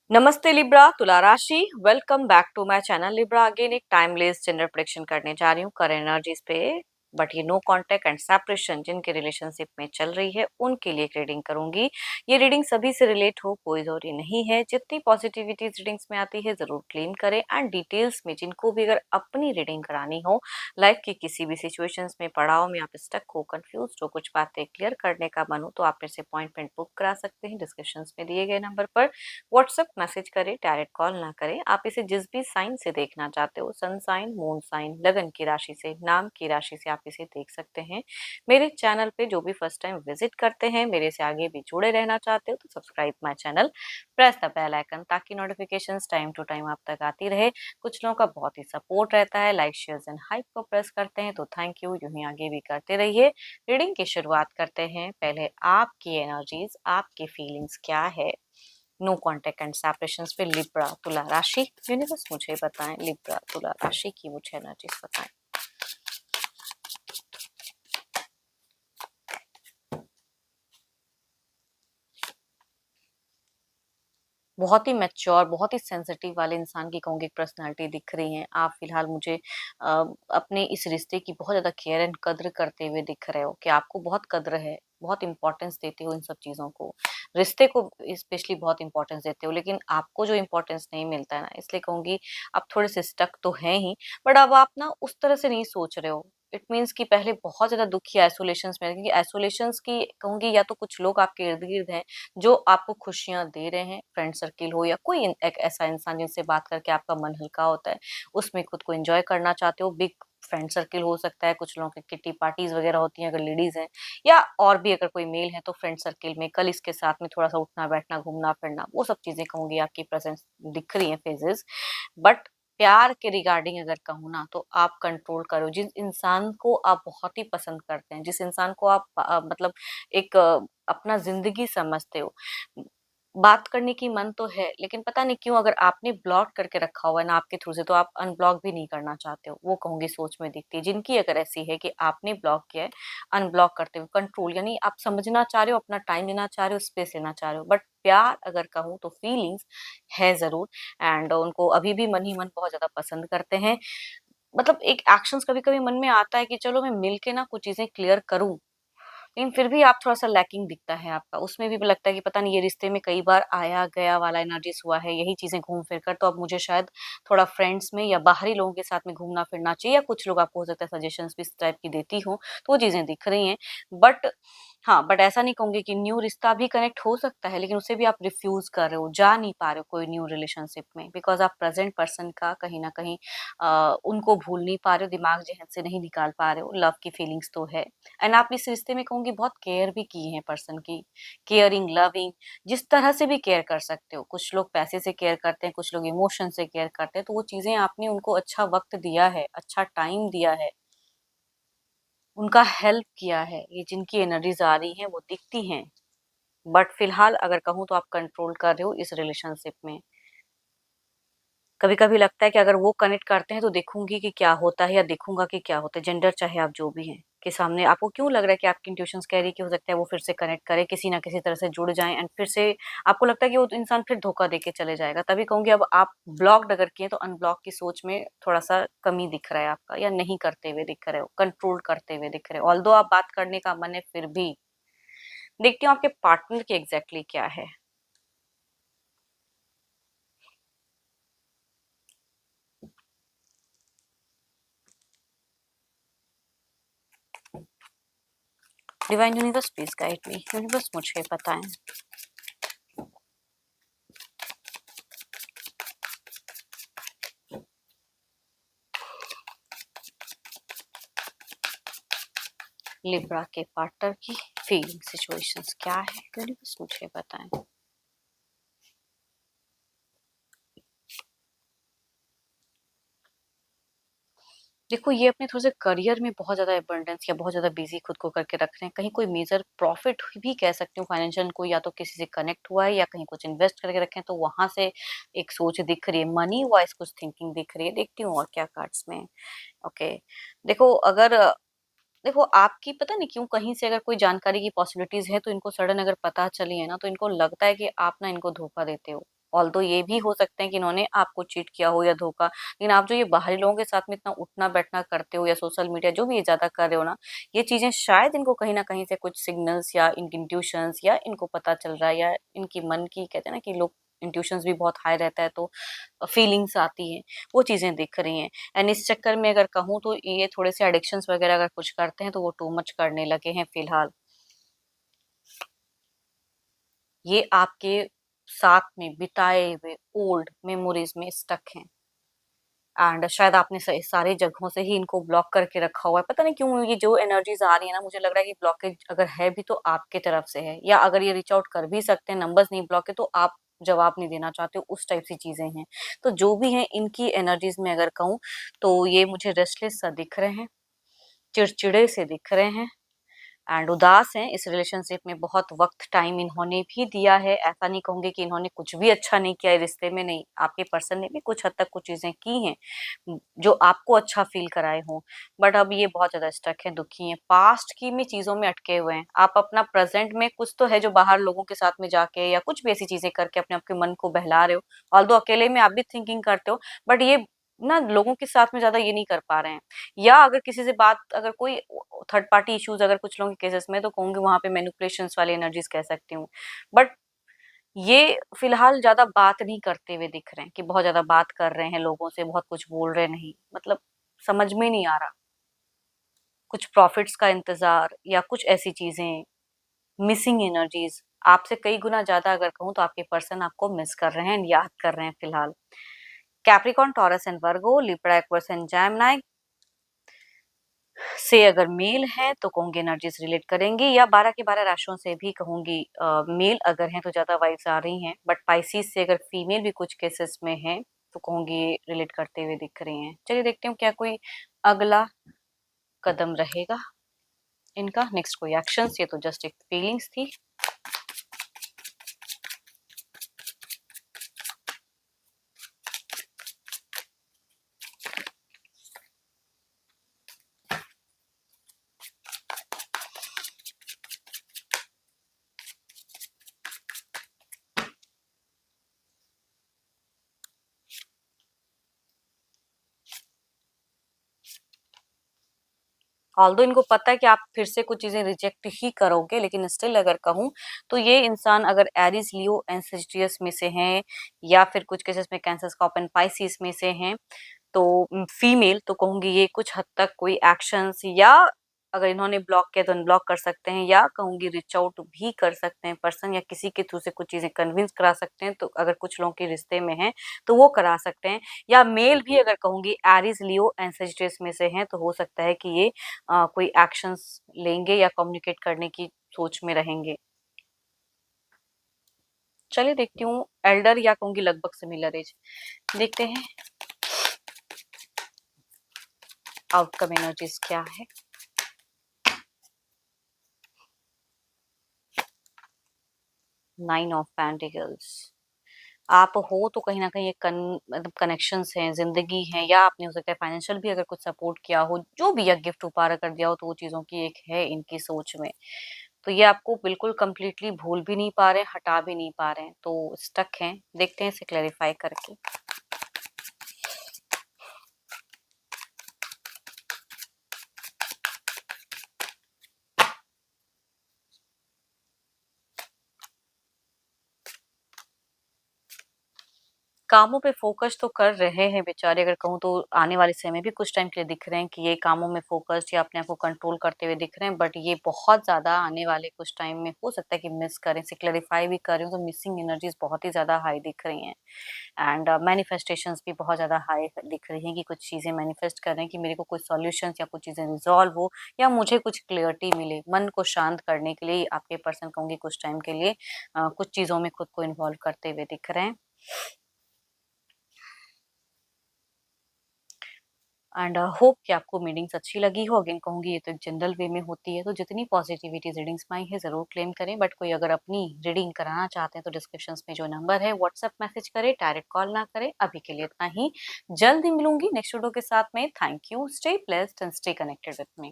नमस्ते लिब्रा, तुला राशि। Welcome back to my channel Libra. Again एक टाइमलेस जेंडर प्रेडिक्शन करने जा रही हूँ करंट एनर्जीज पे। बट ये नो कांटेक्ट एंड सेपरेशन जिनके रिलेशनशिप में चल रही है उनके लिए एक रीडिंग करूंगी। ये रीडिंग सभी से रिलेट हो, कोई जरूरी नहीं है। जितनी पॉजिटिविटी रीडिंग्स में आती है जरूर क्लेम करें। एंड डिटेल्स में जिनको भी अगर अपनी रीडिंग करानी हो, लाइफ की किसी भी सिचुएशंस में, पड़ाव में आप स्टक हो, कंफ्यूज हो, कुछ बातें क्लियर करने का मन हो, तो आप मेरे से अपॉइंटमेंट बुक करा सकते हैं डिस्क्रिप्शन में दिए गए नंबर पर। व्हाट्सएप मैसेज करें, डायरेक्ट कॉल ना करें। आप इसे जिस भी साइन से देखना चाहते हो, सन साइन, मून साइन, लगन की राशि से, नाम की राशि से आप इसे देख सकते हैं। मेरे चैनल पे जो भी फर्स्ट टाइम विजिट करते हैं, मेरे से आगे भी जुड़े रहना चाहते हो, तो subscribe my channel, press the bell icon ताकि नोटिफिकेशंस टाइम टू टाइम आप तक आती रहे। कुछ लोगों का बहुत ही सपोर्ट रहता है, लाइक शेयर्स एंड हाइप को प्रेस करते हैं, तो थैंक यू। यूं ही आगे भी करते रहिए। रीडिंग की शुरुआत करते हैं। पहले आपकी एनर्जीज, आपकी फीलिंग्स क्या है। नो कॉन्टेक्ट एंड सेपरेशन पे लिब्रा तुला राशि। यूनिवर्स मुझे बताएं, लिब्रा तुला राशि की मुझे एनर्जीज बताएं। बहुत ही मैच्योर, बहुत ही सेंसिटिव वाले इंसान की कहूँगी पर्सनालिटी दिख रही है। आप फिलहाल मुझे अपने इस रिश्ते की बहुत ज्यादा केयर एंड कद्र करते हुए दिख रहे हो कि आपको बहुत कद्र है, बहुत इंपॉर्टेंस देते हो इन सब चीजों को, रिश्ते को स्पेशली बहुत इंपॉर्टेंस देते हो। लेकिन आपको जो इंपॉर्टेंस नहीं मिलता है ना, इसलिए कहूंगी आप थोड़े से स्टक तो हैं ही। बट अब आप ना उस तरह से नहीं सोच रहे हो। इट मीन्स कि पहले बहुत ज्यादा दुखी आइसोलेशन में, क्योंकि आइसोलेशन की कहूंगी या तो कुछ लोग आपके इर्द गिर्द हैं जो आपको खुशियां दे रहे हैं, फ्रेंड सर्किल हो या कोई एक ऐसा इंसान जिनसे बात करके आपका मन हल्का होता है, उसमें खुद को एंजॉय करना चाहते हो। बिग फ्रेंड सर्किल हो सकता है, कुछ लोगों की किट्टी पार्टीज वगैरह होती हैं अगर लेडीज हैं, या और भी अगर कोई मेल है तो फ्रेंड सर्किल में कल इसके साथ में थोड़ा सा उठना बैठना, घूमना फिरना, वो सब चीजें कहूंगी आपकी प्रेजेंस दिख रही है, फेजेस। बट प्यार के रिगार्डिंग अगर कहूँ ना, तो आप कंट्रोल करो। जिस इंसान को आप बहुत ही पसंद करते हैं, जिस इंसान को आप मतलब एक अपना जिंदगी समझते हो, बात करने की मन तो है, लेकिन पता नहीं क्यों अगर आपने ब्लॉक करके रखा हुआ है ना आपके थ्रू से, तो आप अनब्लॉक भी नहीं करना चाहते हो। वो कहूंगी सोच में दिखती है। जिनकी अगर ऐसी है कि आपने ब्लॉक किया है, अनब्लॉक करते हुए कंट्रोल, यानी आप समझना चाह रहे हो, अपना टाइम लेना चाह रहे हो, स्पेस लेना चाह रहे हो, बट प्यार अगर कहूँ तो फीलिंग्स है जरूर। एंड उनको अभी भी मन ही मन बहुत ज्यादा पसंद करते हैं। मतलब एक एक्शंस कभी कभी मन में आता है कि चलो मैं मिलके ना कुछ चीजें क्लियर करूं, लेकिन फिर भी आप थोड़ा-सा लैकिंग दिखता है आपका। उसमें भी लगता है कि पता नहीं ये रिश्ते में कई बार आया गया वाला एनर्जीज़ हुआ है, यही चीज़ें घूम फिर कर, तो अब मुझे शायद थोड़ा फ्रेंड्स में या बाहरी लोगों के साथ में घूमना-फिरना चाहिए, या कुछ लोग आपको हो सकता है सजेशंस भी इस टाइप की देती हों, तो वो चीज़ें दिख रही हैं। बट हाँ, बट ऐसा नहीं कहूँगी कि न्यू रिश्ता भी कनेक्ट हो सकता है, लेकिन उसे भी आप रिफ्यूज़ कर रहे हो, जा नहीं पा रहे हो कोई न्यू रिलेशनशिप में, बिकॉज़ आप प्रेज़ेंट पर्सन का कहीं न कहीं उनको भूल नहीं पा रहे हो, दिमाग ज़हन से नहीं निकाल पा रहे हो। लव की फीलिंग्स तो है। एंड आप इस रिश्ते में कहूँगी बहुत केयर भी की है पर्सन की, केयरिंग, लविंग, जिस तरह से भी केयर कर सकते हो। कुछ लोग पैसे से केयर करते हैं, कुछ लोग इमोशन से केयर करते हैं, तो वो चीज़ें आपने उनको अच्छा वक़्त दिया है, अच्छा टाइम दिया है, उनका हेल्प किया है। ये जिनकी एनर्जीज़ आ रही हैं वो दिखती हैं। बट फिलहाल अगर कहूँ तो आप कंट्रोल कर रहे हो इस रिलेशनशिप में। कभी-कभी लगता है कि अगर वो कनेक्ट करते हैं तो देखूँगी कि क्या होता है, या देखूँगा कि क्या होता है, जेंडर चाहे आप जो भी हैं, के सामने आपको क्यों लग रहा है कि आपकी इंट्यूशंस कह रही है कि हो सकता है वो फिर से कनेक्ट करे, किसी न किसी तरह से जुड़ जाएँ, एंड फिर से आपको लगता है कि वो इंसान फिर धोखा दे के चले जाएगा। तभी कहूँगी अब आप ब्लॉक्ड अगर किए तो अनब्लॉक की सोच में थोड़ा-सा कमी दिख रहा है आपका, या नहीं करते हुए दिख रहे हो, कंट्रोल करते हुए दिख रहे हो। ऑल्दो आप बात करने का मन है फिर भी। देखती हूँ आपके पार्टनर की एग्ज़ैक्टली क्या है। Divine universe please guide me. Universe मुझे बताएँ। लिब्रा के पार्टनर की फीलिंग सिचुएशंस क्या है, यूनिवर्स मुझे बताएं। देखो ये अपने थोड़े से करियर में बहुत ज्यादा एबंडेंस या बहुत ज्यादा बिजी खुद को करके रख रहे हैं। कहीं कोई मेजर प्रॉफिट भी कह सकती हूँ फाइनेंशियल, को या तो किसी से कनेक्ट हुआ है या कहीं कुछ इन्वेस्ट करके रखे हैं, तो वहां से एक सोच दिख रही है, मनी वाइज कुछ थिंकिंग दिख रही है। देखती हूँ और क्या कार्ड्स में। ओके, देखो अगर देखो आपकी पता नहीं क्यों कहीं से अगर कोई जानकारी की पॉसिबिलिटीज है, तो इनको सडन अगर पता चली है ना, तो इनको लगता है कि आप ना इनको धोखा देते हो। ऑल्दो ये भी हो सकता है कि इन्होंने आपको चीट किया हो या धोखा, लेकिन आप जो ये बाहरी लोगों के साथ में इतना उठना-बैठना करते हो या सोशल मीडिया जो भी ये ज़्यादा कर रहे हो ना, ये चीज़ें शायद इनको कहीं न कहीं से कुछ सिग्नल्स या इनकी इंट्यूशंस या इनको पता चल रहा है या इनकी मन की कहते हैं ना कि लोग इंट्यूशंस भी बहुत हाई रहता है तो फीलिंग्स आती हैं, वो चीज़ें दिख रही हैं। एंड इस चक्कर में अगर कहूँ तो ये थोड़े से एडिक्शंस वगैरह अगर कुछ करते हैं तो वो टू मच करने लगे हैं फिलहाल। ये आपके साथ में बिताए हुए ओल्ड मेमोरीज में स्टक हैं एंड शायद आपने सारी जगहों से ही इनको ब्लॉक करके रखा हुआ है। पता नहीं क्यों ये जो एनर्जीज आ रही है ना, मुझे लग रहा है कि ब्लॉकेज अगर है भी तो आपके तरफ से है, या अगर ये रीच आउट कर भी सकते हैं, नंबर्स नहीं ब्लॉक है तो आप जवाब नहीं देना चाहते हो, उस टाइप सी चीजें हैं। तो जो भी है इनकी एनर्जीज में अगर कहूँ तो ये मुझे रेस्टलेस सा दिख रहे हैं, चिड़चिड़े से दिख रहे हैं एंड उदास हैं। इस रिलेशनशिप में बहुत वक्त टाइम इन्होंने भी दिया है, ऐसा नहीं कहूंगी कि इन्होंने कुछ भी अच्छा नहीं किया है रिश्ते में, नहीं, आपके पर्सन ने भी कुछ हद तक कुछ चीजें की हैं जो आपको अच्छा फील कराए हों, बट अब ये बहुत ज्यादा स्टक है, दुखी हैं, पास्ट की में चीजों में अटके हुए हैं। आप अपना प्रेजेंट में कुछ तो है जो बाहर लोगों के साथ में जाके या कुछ भी ऐसी चीजें करके अपने आपके मन को बहला रहे हो, ऑल्दो अकेले में आप भी थिंकिंग करते हो, बट ये ना लोगों के साथ में ज्यादा ये नहीं कर पा रहे हैं। या अगर किसी से बात, अगर कोई थर्ड पार्टी इश्यूज अगर कुछ लोगों के केसेस में, तो कहूंगी वहां पे मैनिपुलेशंस वाली एनर्जीज कह सकती हूँ, बट ये फिलहाल ज्यादा बात नहीं करते हुए दिख रहे हैं कि बहुत ज्यादा बात कर रहे हैं लोगों से, बहुत कुछ बोल रहे नहीं, मतलब समझ में नहीं आ रहा, कुछ प्रॉफिट्स का इंतजार या कुछ ऐसी चीजें, मिसिंग एनर्जीज। आपसे कई गुना ज्यादा अगर कहूँ तो आपके पर्सन आपको मिस कर रहे हैं, याद कर रहे हैं फिलहाल। Capricorn, taurus and Virgo, Libra, Aquarius and Gemini से अगर मेल है तो कहूंगी एनर्जीज रिलेट करेंगी, या 12 के 12 राशियों से भी कहूंगी मेल अगर हैं तो ज्यादा वाइब्स आ रही हैं, बट पाइसिस से अगर फीमेल भी कुछ केसेस में है तो कहूंगी रिलेट करते हुए दिख रही हैं। चलिए देखते हूँ क्या कोई अगला कदम रहेगा इनका, नेक्स्ट कोई एक्शंस, ये तो जस्ट एक फीलिंग्स थी। ऑल्दो इनको पता है कि आप फिर से कुछ चीजें रिजेक्ट ही करोगे, लेकिन स्टिल अगर कहूँ तो ये इंसान अगर एरीज, लियो एंड सेजिटेरियस में से हैं, या फिर कुछ केसेस में कैंसर, स्कॉर्पियो, पाइसिस में से हैं, तो फीमेल, तो कहूंगी ये कुछ हद तक कोई एक्शंस, या अगर इन्होंने ब्लॉक किया तो अनब्लॉक कर सकते हैं, या कहूंगी रिच आउट भी कर सकते हैं पर्सन, या किसी के थ्रू से कुछ चीजें कन्विंस करा सकते हैं, तो अगर कुछ लोगों के रिश्ते में हैं तो वो करा सकते हैं। या मेल भी अगर कहूंगी एरीज, लियो एंड सेजिटेरियस में से हैं तो हो सकता है कि ये कोई एक्शंस लेंगे या कम्युनिकेट करने की सोच में रहेंगे। चलिए देखती हूँ एल्डर या कहूंगी लगभग सिमिलर एज, देखते हैं आउटकम एनर्जीज क्या है। 9 ऑफ पेंटिकल्स, आप हो तो कहीं न कहीं एक मतलब कनेक्शंस हैं, ज़िंदगी है, या आपने हो सकता है फाइनेंशियल भी अगर कुछ सपोर्ट किया हो, जो भी, या गिफ्ट उपहार अगर दिया हो, तो वो चीज़ों की एक है इनकी सोच में। तो ये आपको बिल्कुल कंप्लीटली भूल भी नहीं पा रहे हैं, हटा भी नहीं पा रहे हैं, तो स्टक हैं। देखते हैं इसे क्लैरिफाई करके। कामों पे फ़ोकस तो कर रहे हैं बेचारे, अगर कहूँ तो आने वाले समय में भी कुछ टाइम के लिए दिख रहे हैं कि ये कामों में फ़ोकस्ड या अपने आप को कंट्रोल करते हुए दिख रहे हैं, बट ये बहुत ज़्यादा आने वाले कुछ टाइम में हो सकता है कि मिस करें। इसे क्लैरिफ़ाई भी कर रही हूँ तो मिसिंग एनर्जीज़ बहुत ही ज़्यादा हाई दिख रही हैं एंड मैनिफेस्टेशंस भी बहुत ज़्यादा हाई दिख रही हैं कि कुछ चीज़ें मैनिफेस्ट कर रहे हैं कि मेरे को कुछ सॉल्यूशंस या कुछ चीज़ें रिज़ॉल्व हो, या मुझे कुछ क्लैरिटी मिले। मन को शांत करने के लिए आपके पर्सन कहूँगी कुछ टाइम के लिए कुछ चीज़ों में खुद को इन्वॉल्व करते हुए दिख रहे हैं। एंड होप कि आपको रीडिंग्स अच्छी लगी हो। अगेन कहूँगी ये तो एक जनरल वे में होती है, तो जितनी पॉजिटिविटी रीडिंग्स में आई है ज़रूर क्लेम करें, बट कोई अगर अपनी रीडिंग कराना चाहते हैं तो डिस्क्रिप्शंस में जो नंबर है व्हाट्सएप मैसेज करें, डायरेक्ट कॉल ना करें। अभी के लिए इतना ही, जल्द ही मिलूंगी नेक्स्ट वीडियो के साथ में। Thank you, stay blessed and stay connected with me.